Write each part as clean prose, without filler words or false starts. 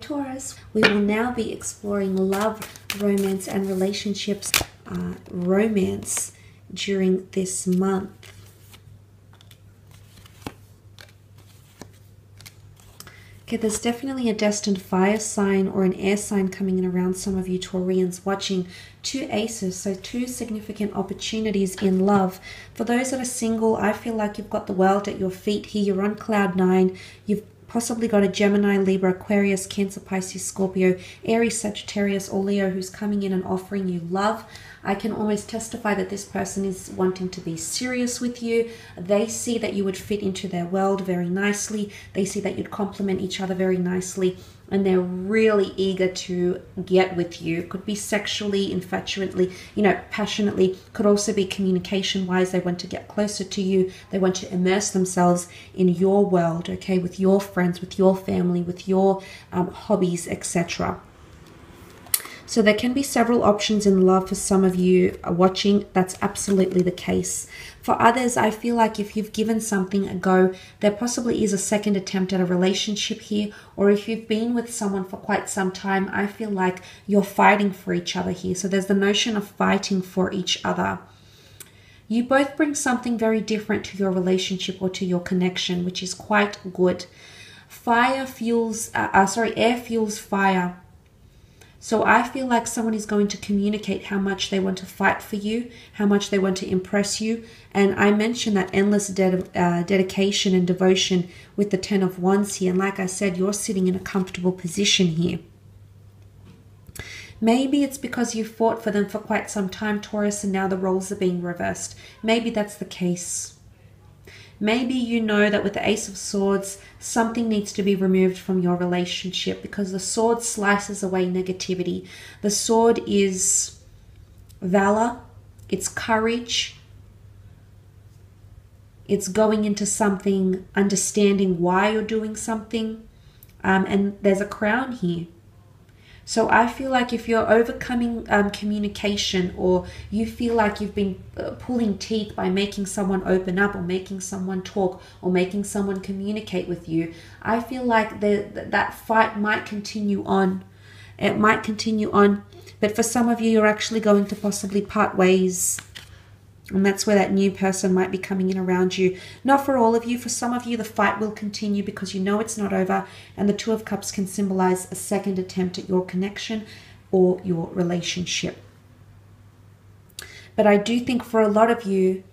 Taurus. We will now be exploring love, romance, and relationships, romance during this month. Okay, there's definitely a destined fire sign or an air sign coming in around some of you Taurians watching. Two aces, so two significant opportunities in love. For those that are single, I feel like you've got the world at your feet here. You're on cloud nine. You've possibly got a Gemini, Libra, Aquarius, Cancer, Pisces, Scorpio, Aries, Sagittarius, or Leo who's coming in and offering you love. I can almost testify that this person is wanting to be serious with you. They see that you would fit into their world very nicely. They see that you'd complement each other very nicely. And they're really eager to get with you. Could be sexually, infatuately, passionately. Could also be communication-wise. They want to get closer to you. They want to immerse themselves in your world, okay, with your friends, with your family, with your hobbies, etc. So there can be several options in love for some of you watching. That's absolutely the case. For others, I feel like if you've given something a go, there possibly is a second attempt at a relationship here. Or if you've been with someone for quite some time, I feel like you're fighting for each other here. So there's the notion of fighting for each other. You both bring something very different to your relationship or to your connection, which is quite good. Air fuels fire. So I feel like someone is going to communicate how much they want to fight for you, how much they want to impress you. And I mentioned that endless dedication and devotion with the Ten of Wands here. And like I said, you're sitting in a comfortable position here. Maybe it's because you fought for them for quite some time, Taurus, and now the roles are being reversed. Maybe that's the case. Maybe you know that with the Ace of Swords, something needs to be removed from your relationship because the sword slices away negativity. The sword is valor, it's courage, it's going into something, understanding why you're doing something, and there's a crown here. So I feel like if you're overcoming communication, or you feel like you've been pulling teeth by making someone open up or making someone talk or making someone communicate with you, I feel like that fight might continue on. It might continue on. But for some of you, you're actually going to possibly part ways. And that's where that new person might be coming in around you. Not for all of you. For some of you, the fight will continue because you know it's not over. And the Two of Cups can symbolize a second attempt at your connection or your relationship. But I do think for a lot of you,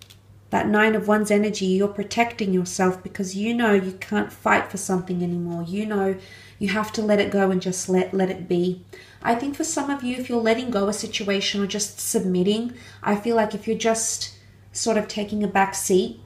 that Nine of Wands energy, you're protecting yourself because you know you can't fight for something anymore. You know you have to let it go and just let it be. I think for some of you, if you're letting go of a situation or just submitting, I feel like if you're just sort of taking a back seat,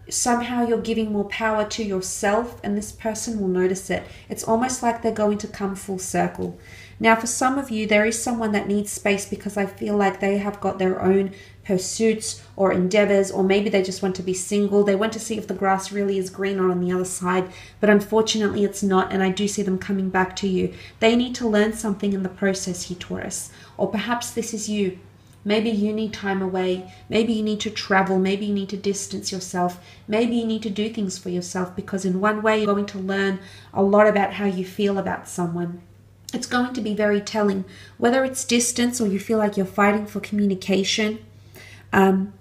somehow you're giving more power to yourself and this person will notice it. It's almost like they're going to come full circle. Now, for some of you, there is someone that needs space because I feel like they have got their own pursuits or endeavors, or maybe they just want to be single. They want to see if the grass really is greener on the other side, but unfortunately it's not, and I do see them coming back to you. They need to learn something in the process here, Taurus. Or perhaps this is you. Maybe you need time away. Maybe you need to travel. Maybe you need to distance yourself. Maybe you need to do things for yourself because in one way you're going to learn a lot about how you feel about someone. It's going to be very telling. Whether it's distance or you feel like you're fighting for communication,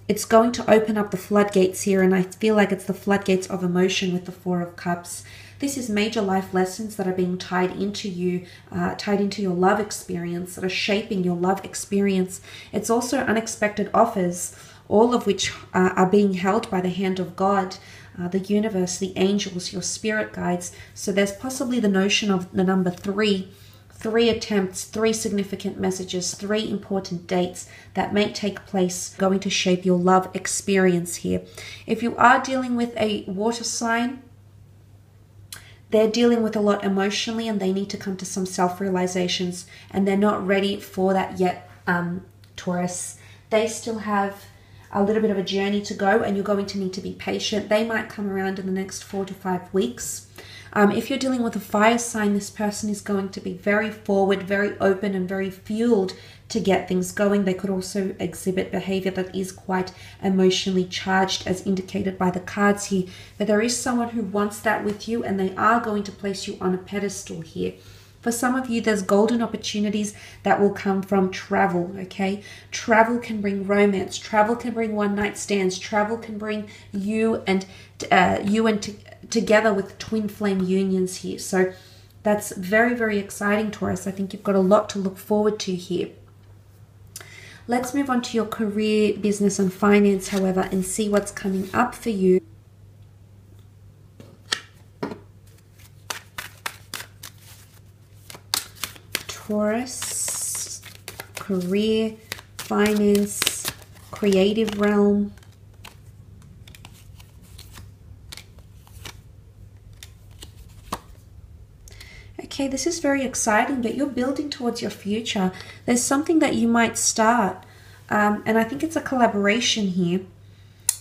it's going to open up the floodgates here, and I feel like it's the floodgates of emotion with the Four of Cups. This is major life lessons that are being tied into you, tied into your love experience, that are shaping your love experience. It's also unexpected offers, all of which are being held by the hand of God, the universe, the angels, your spirit guides. So there's possibly the notion of the number 3. 3 attempts, 3 significant messages, 3 important dates that may take place, going to shape your love experience here. If you are dealing with a water sign, they're dealing with a lot emotionally and they need to come to some self-realizations, and they're not ready for that yet, Taurus. They still have a little bit of a journey to go and you're going to need to be patient. They might come around in the next 4 to 5 weeks. If you're dealing with a fire sign, this person is going to be very forward, very open, and very fueled to get things going. They could also exhibit behavior that is quite emotionally charged, as indicated by the cards here. But there is someone who wants that with you, and they are going to place you on a pedestal here. For some of you, there's golden opportunities that will come from travel, okay? Travel can bring romance. Travel can bring one-night stands. Travel can bring you and together with twin flame unions here. So that's very, very exciting, Taurus. I think you've got a lot to look forward to here. Let's move on to your career, business, and finance, however, and see what's coming up for you. Taurus, career, finance, creative realm. Okay, this is very exciting, but you're building towards your future. There's something that you might start, and I think it's a collaboration here.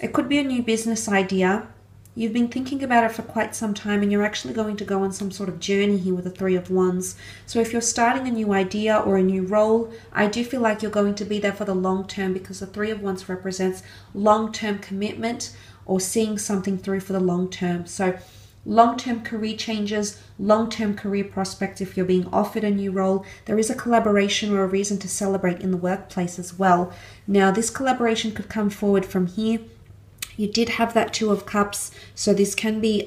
It could be a new business idea. You've been thinking about it for quite some time, and you're actually going to go on some sort of journey here with the Three of Wands. So if you're starting a new idea or a new role, I do feel like you're going to be there for the long term, because the Three of Wands represents long-term commitment or seeing something through for the long term. So long-term career changes, long-term career prospects. If you're being offered a new role, there is a collaboration or a reason to celebrate in the workplace as well. Now, this collaboration could come forward from here. You did have that Two of Cups, so this can be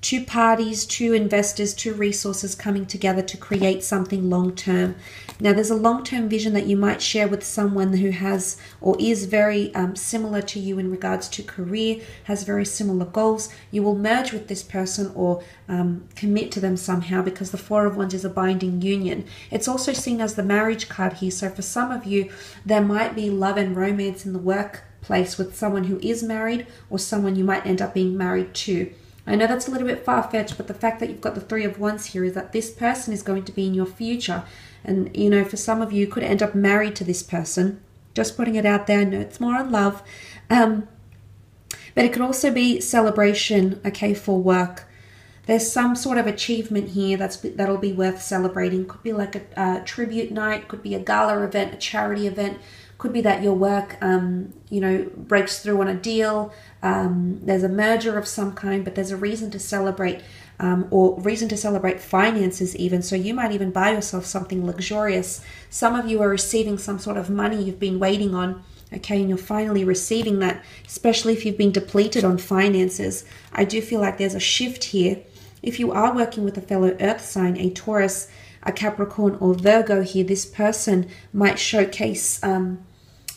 two parties, two investors, two resources coming together to create something long-term. Now, there's a long-term vision that you might share with someone who has or is very similar to you in regards to career, has very similar goals. You will merge with this person or commit to them somehow, because the Four of Wands is a binding union. It's also seen as the marriage card here. So for some of you, there might be love and romance in the workplace with someone who is married or someone you might end up being married to. I know that's a little bit far-fetched, but the fact that you've got the Three of Wands here is that this person is going to be in your future. And, you know, for some of you, you could end up married to this person. Just putting it out there. I know it's more on love. But it could also be celebration, okay, for work. There's some sort of achievement here that'll be worth celebrating. Could be like a tribute night. Could be a gala event, a charity event. Could be that your work, you know, breaks through on a deal. There's a merger of some kind, but there's a reason to celebrate, or reason to celebrate finances even. So you might even buy yourself something luxurious. Some of you are receiving some sort of money you've been waiting on, okay, and you're finally receiving that, especially if you've been depleted on finances. I do feel like there's a shift here. If you are working with a fellow earth sign, a Taurus, a Capricorn, or Virgo here, this person might showcase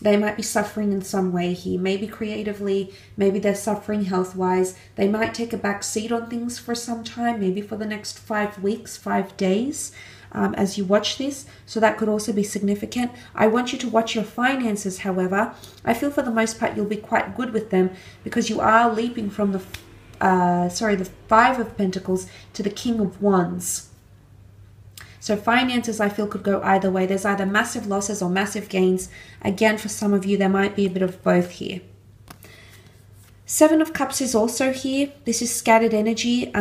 they might be suffering in some way here, maybe creatively, maybe they're suffering health-wise. They might take a back seat on things for some time, maybe for the next 5 weeks, 5 days, as you watch this. So that could also be significant. I want you to watch your finances, however. I feel for the most part you'll be quite good with them, because you are leaping from the Five of Pentacles to the King of Wands. So finances, I feel, could go either way. There's either massive losses or massive gains. Again, for some of you, there might be a bit of both here. Seven of Cups is also here. This is scattered energy.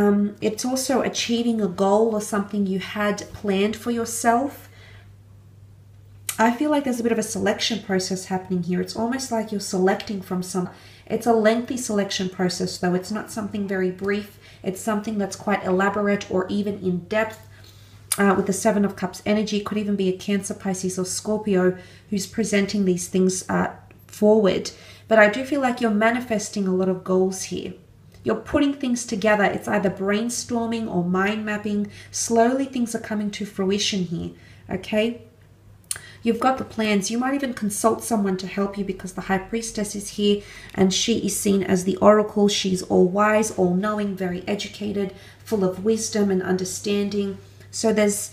It's also achieving a goal or something you had planned for yourself. I feel like there's a bit of a selection process happening here. It's almost like you're selecting from some... It's a lengthy selection process, though. It's not something very brief. It's something that's quite elaborate or even in depth. With the Seven of Cups energy, could even be a Cancer, Pisces, or Scorpio who's presenting these things forward. But I do feel like you're manifesting a lot of goals here. You're putting things together. It's either brainstorming or mind mapping. Slowly things are coming to fruition here, okay? You've got the plans. You might even consult someone to help you, because the High Priestess is here and she is seen as the oracle. She's all wise, all knowing, very educated, full of wisdom and understanding. So there's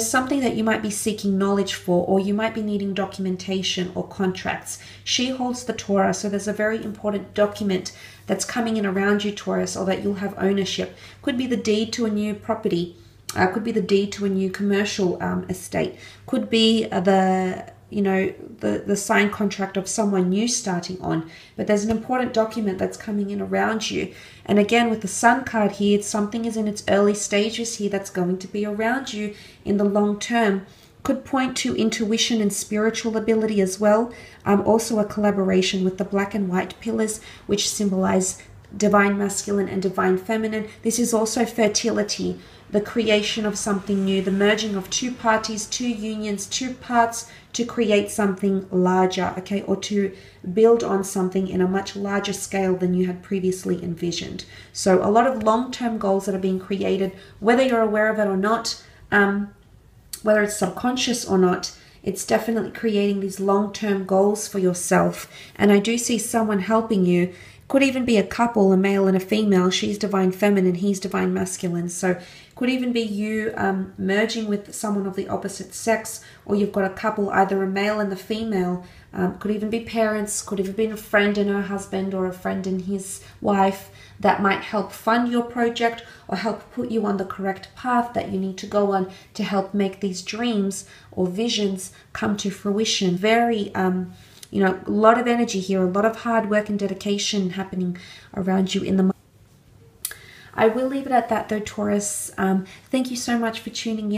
something that you might be seeking knowledge for, or you might be needing documentation or contracts. She holds the Torah, so there's a very important document that's coming in around you, Taurus, or that you'll have ownership. Could be the deed to a new property. Could be the deed to a new commercial estate. Could be the you know, the signed contract of someone new starting on, but there's an important document that's coming in around you. And again, with the Sun card here, something is in its early stages here that's going to be around you in the long term. Could point to intuition and spiritual ability as well. Also a collaboration with the black and white pillars, which symbolize divine masculine and divine feminine. This is also fertility, the creation of something new, the merging of two parties, two unions, two parts to create something larger, okay, or to build on something in a much larger scale than you had previously envisioned. So a lot of long-term goals that are being created, whether you're aware of it or not, whether it's subconscious or not, it's definitely creating these long-term goals for yourself. And I do see someone helping you. Could even be a couple, a male and a female. She's divine feminine, he's divine masculine. So could even be you merging with someone of the opposite sex, or you've got a couple, either a male and the female. Could even be parents, could even be a friend and her husband, or a friend and his wife, that might help fund your project or help put you on the correct path that you need to go on to help make these dreams or visions come to fruition. Very you know, a lot of energy here, a lot of hard work and dedication happening around you in the. I will leave it at that though, Taurus. Thank you so much for tuning in.